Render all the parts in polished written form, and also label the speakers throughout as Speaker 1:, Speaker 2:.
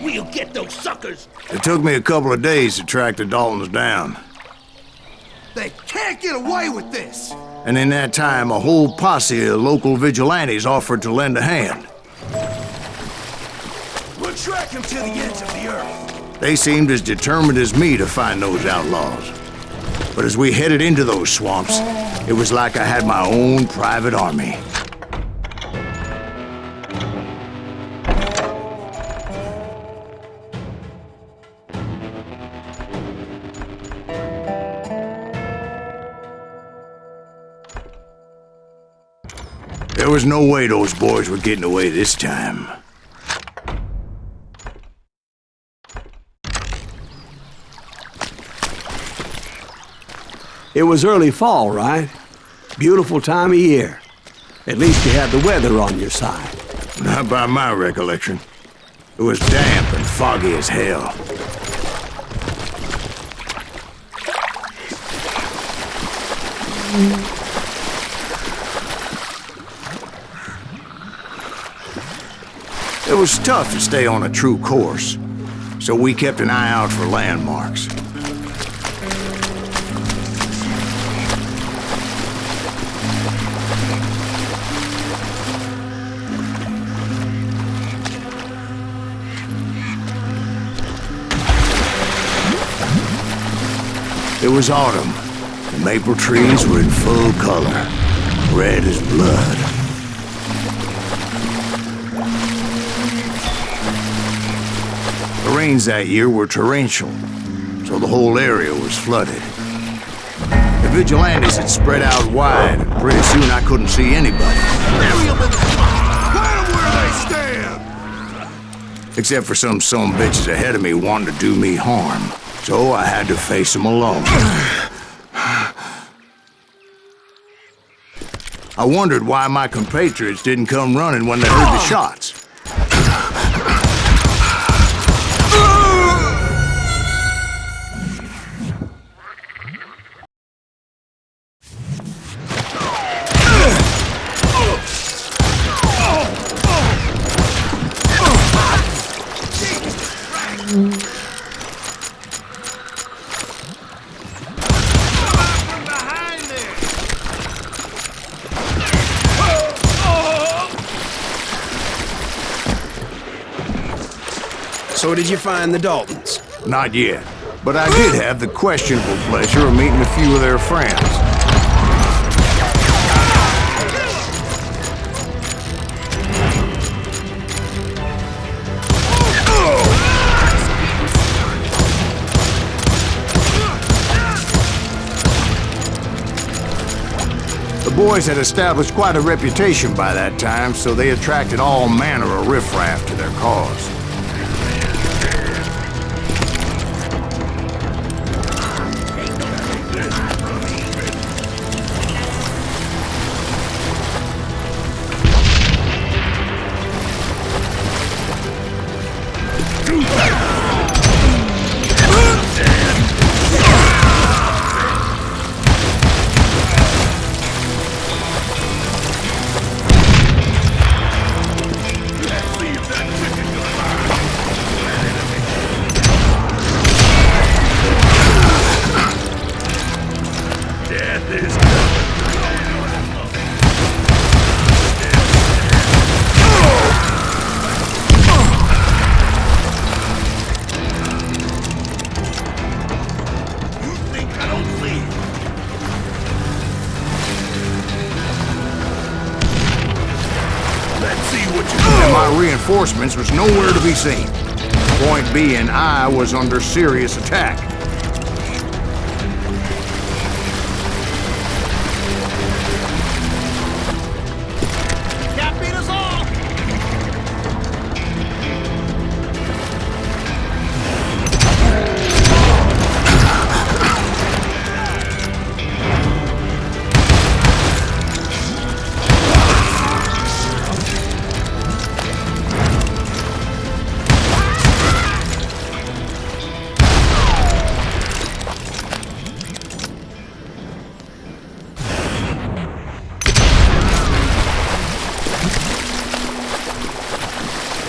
Speaker 1: We'll get those suckers!
Speaker 2: It took me a couple of days to track the Daltons down.
Speaker 3: They can't get away with this!
Speaker 2: And in that time, a whole posse of local vigilantes offered to lend a hand.
Speaker 3: We'll track them to the ends of the earth.
Speaker 2: They seemed as determined as me to find those outlaws. But as we headed into those swamps, it was like I had my own private army. There was no way those boys were getting away this time.
Speaker 4: It was early fall, right? Beautiful time of year. At least you had the weather on your side.
Speaker 2: Not by my recollection. It was damp and foggy as hell. It was tough to stay on a true course, so we kept an eye out for landmarks. It was autumn. The maple trees were in full color, red as blood. The rains that year were torrential, so the whole area was flooded. The vigilantes had spread out wide, and pretty soon I couldn't see anybody.
Speaker 3: Put them where they stand!
Speaker 2: Except for some bitches ahead of me wanting to do me harm. So I had to face them alone. I wondered why my compatriots didn't come running when they heard the shots.
Speaker 4: So did you find the Daltons?
Speaker 2: Not yet, but I did have the questionable pleasure of meeting a few of their friends. The boys had established quite a reputation by that time, so they attracted all manner of riffraff to their cause. And my reinforcements was nowhere to be seen. Point being, I was under serious attack.
Speaker 1: Can't beat us all!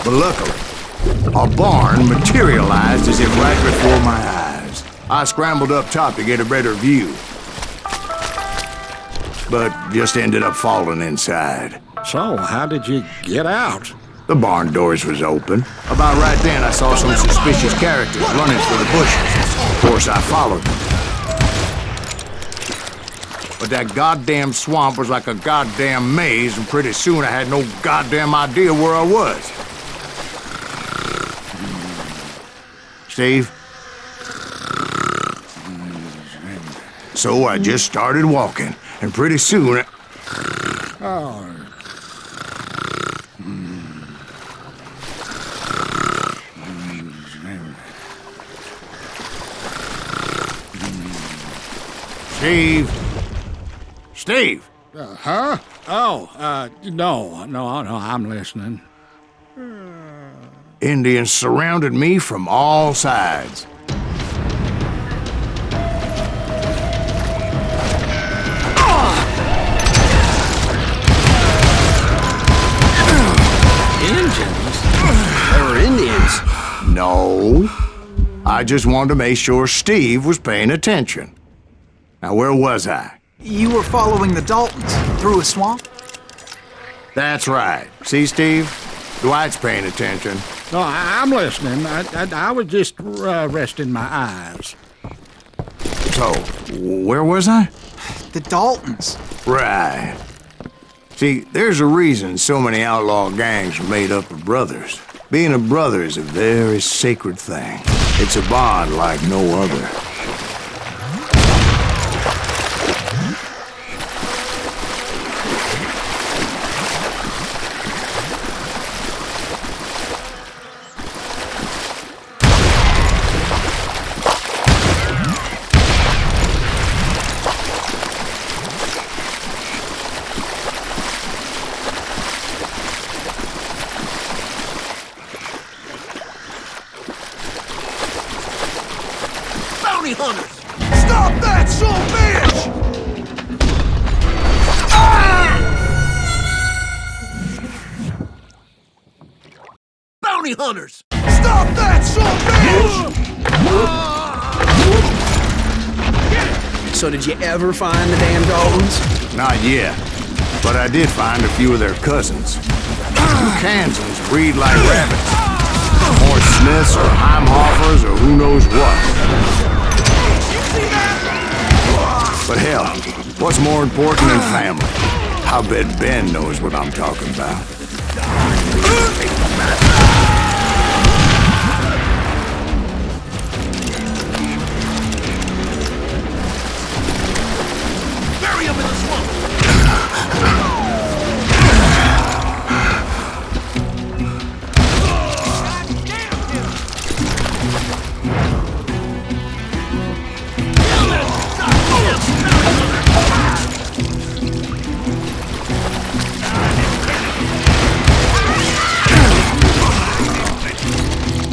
Speaker 2: But luckily, a barn materialized as if right before my eyes. I scrambled up top to get a better view, but just ended up falling inside.
Speaker 5: So, how did you get out?
Speaker 2: The barn doors was open. About right then, I saw some suspicious characters running for the bushes. Of course, I followed them. But that goddamn swamp was like a goddamn maze, and pretty soon I had no goddamn idea where I was. Steve? So I just started walking, and pretty soon... Steve? Steve!
Speaker 5: Huh? Oh, no, I'm listening.
Speaker 2: Indians surrounded me from all sides.
Speaker 4: Indians? They were Indians.
Speaker 2: No. I just wanted to make sure Steve was paying attention. Now, where was I?
Speaker 6: You were following the Daltons through a swamp?
Speaker 2: That's right. See, Steve? Dwight's paying attention.
Speaker 5: No, I'm listening. I was just resting my eyes.
Speaker 2: So, where was I?
Speaker 6: The Daltons.
Speaker 2: Right. See, there's a reason so many outlaw gangs are made up of brothers. Being a brother is a very sacred thing. It's a bond like no other.
Speaker 1: Bounty hunters!
Speaker 3: Stop that, son of a bitch!
Speaker 1: Bounty hunters!
Speaker 3: Stop that, son of a bitch!
Speaker 4: So did you ever find the damn Daltons?
Speaker 2: Not yet. But I did find a few of their cousins. Kansans breed like rabbits. Or Smiths or Heimhoffers or who knows what. But hell, what's more important than family? I bet Ben knows what I'm talking about.
Speaker 1: Bury him in the swamp!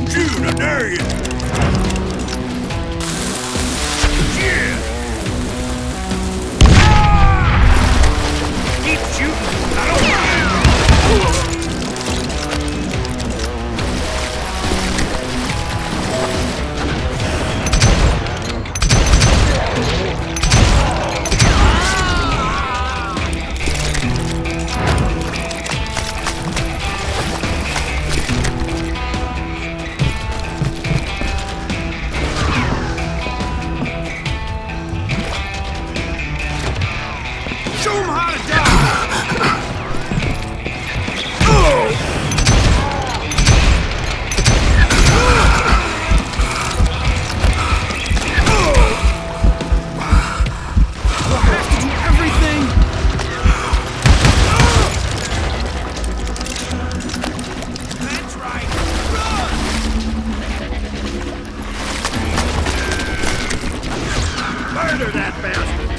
Speaker 3: Dude, I dare you! Yeah! Keep shooting! I don't show 'em how to die! We'll have to do everything. That's right. Run! Murder that bastard!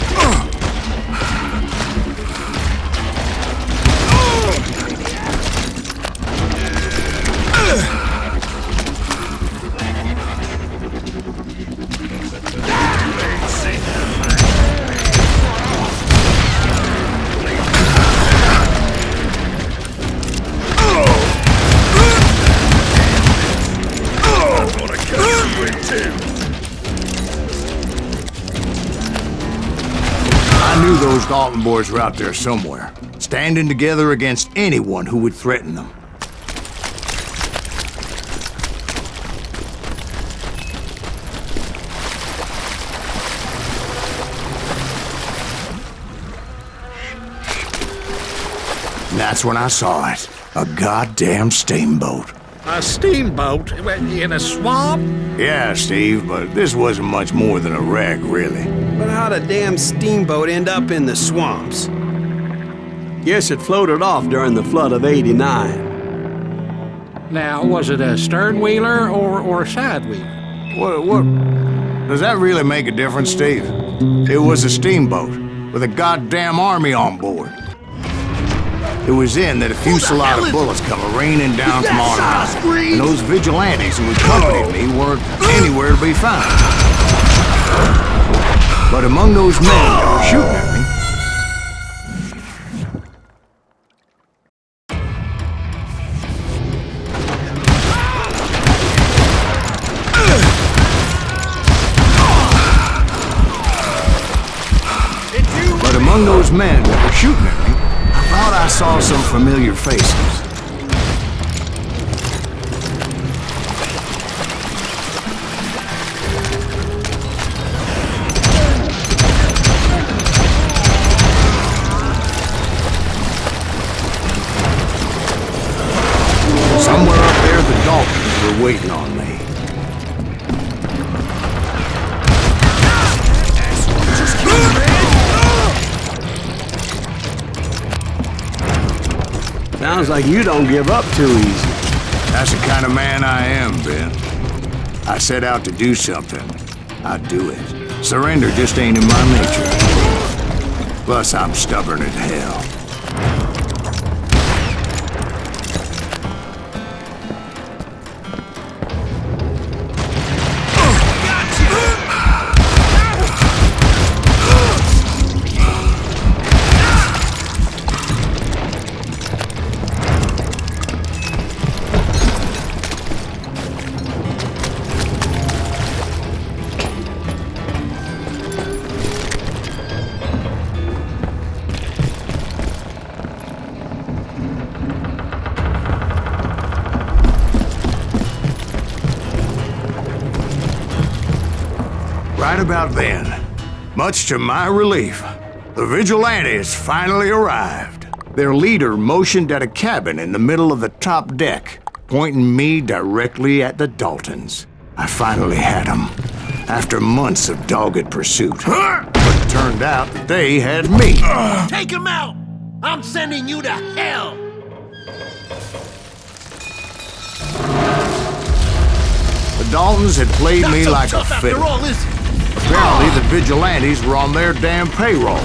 Speaker 2: I knew those Dalton boys were out there somewhere, standing together against anyone who would threaten them. And that's when I saw it. A goddamn steamboat.
Speaker 5: A steamboat in a swamp?
Speaker 2: Yeah, Steve, but this wasn't much more than a wreck, really.
Speaker 4: But how'd a damn steamboat end up in the swamps? Guess it floated off during the flood of '89.
Speaker 5: Now, was it a stern wheeler or a side wheeler?
Speaker 2: What? Does that really make a difference, Steve? It was a steamboat with a goddamn army on board. It was then that a fusillade of bullets come raining down from on high, and those vigilantes who accompanied me weren't anywhere to be found. But among those men that were shooting at me, I thought I saw some familiar faces. Somewhere up there, the Daltons were waiting on me.
Speaker 4: Sounds like you don't give up too easy.
Speaker 2: That's the kind of man I am, Ben. I set out to do something. I do it. Surrender just ain't in my nature. Plus, I'm stubborn as hell. Right about then, much to my relief, the vigilantes finally arrived. Their leader motioned at a cabin in the middle of the top deck, pointing me directly at the Daltons. I finally had them, after months of dogged pursuit. But it turned out that they had me.
Speaker 1: Take him out! I'm sending you to hell!
Speaker 2: The Daltons had played
Speaker 1: Not
Speaker 2: me
Speaker 1: so
Speaker 2: like a
Speaker 1: tough after
Speaker 2: fiddle.
Speaker 1: all, is it?
Speaker 2: Apparently, the vigilantes were on their damn payroll.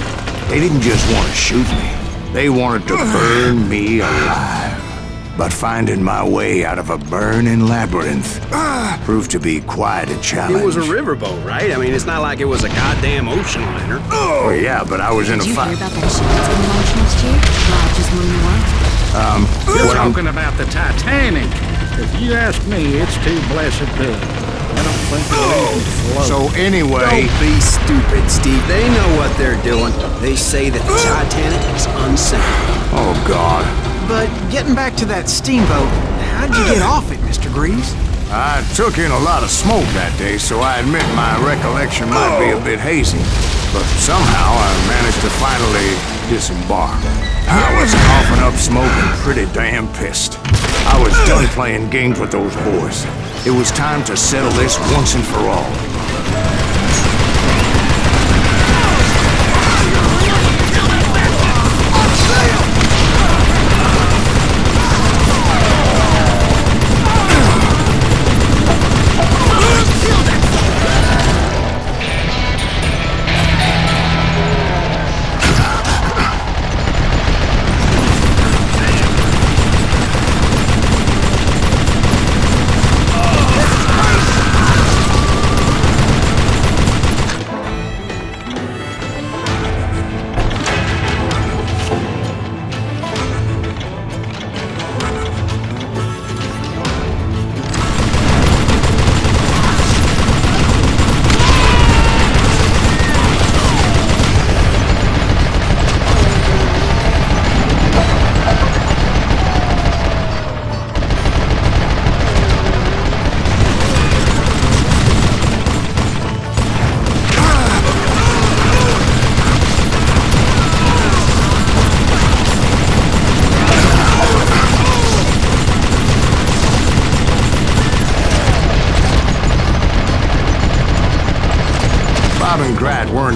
Speaker 2: They didn't just want to shoot me. They wanted to burn me alive. But finding my way out of a burning labyrinth proved to be quite a challenge.
Speaker 4: It was a riverboat, right? I mean, it's not like it was a goddamn ocean liner.
Speaker 2: Oh, yeah, but I was in a
Speaker 7: Did you hear
Speaker 2: fight.
Speaker 7: about that ship that's been launched next year? Well, just moving the world.
Speaker 5: You're talking about the Titanic. If you ask me, it's too blessed big. I don't think it'll even float.
Speaker 2: So anyway,
Speaker 4: Don't be stupid, Steve. They know what they're doing. They say that the Titanic is unsinkable.
Speaker 2: oh God,
Speaker 6: But getting back to that steamboat, how'd you get off it, Mr. Greaves?
Speaker 2: I took in a lot of smoke that day, so I admit my recollection might be a bit hazy. But somehow I managed to finally disembark. I was coughing up smoke and pretty damn pissed. I was done playing games with those boys. It was time to settle this once and for all.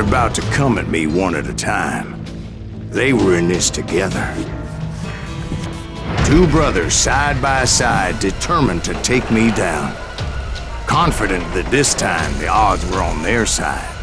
Speaker 2: about to come at me one at a time. They were in this together. Two brothers side by side, determined to take me down. Confident that this time the odds were on their side.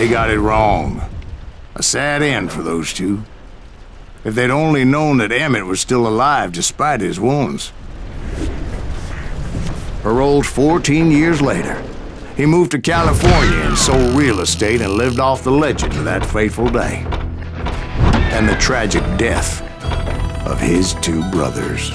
Speaker 2: They got it wrong. A sad end for those two. If they'd only known that Emmett was still alive despite his wounds. Paroled 14 years later, he moved to California and sold real estate and lived off the legend of that fateful day. And the tragic death of his two brothers.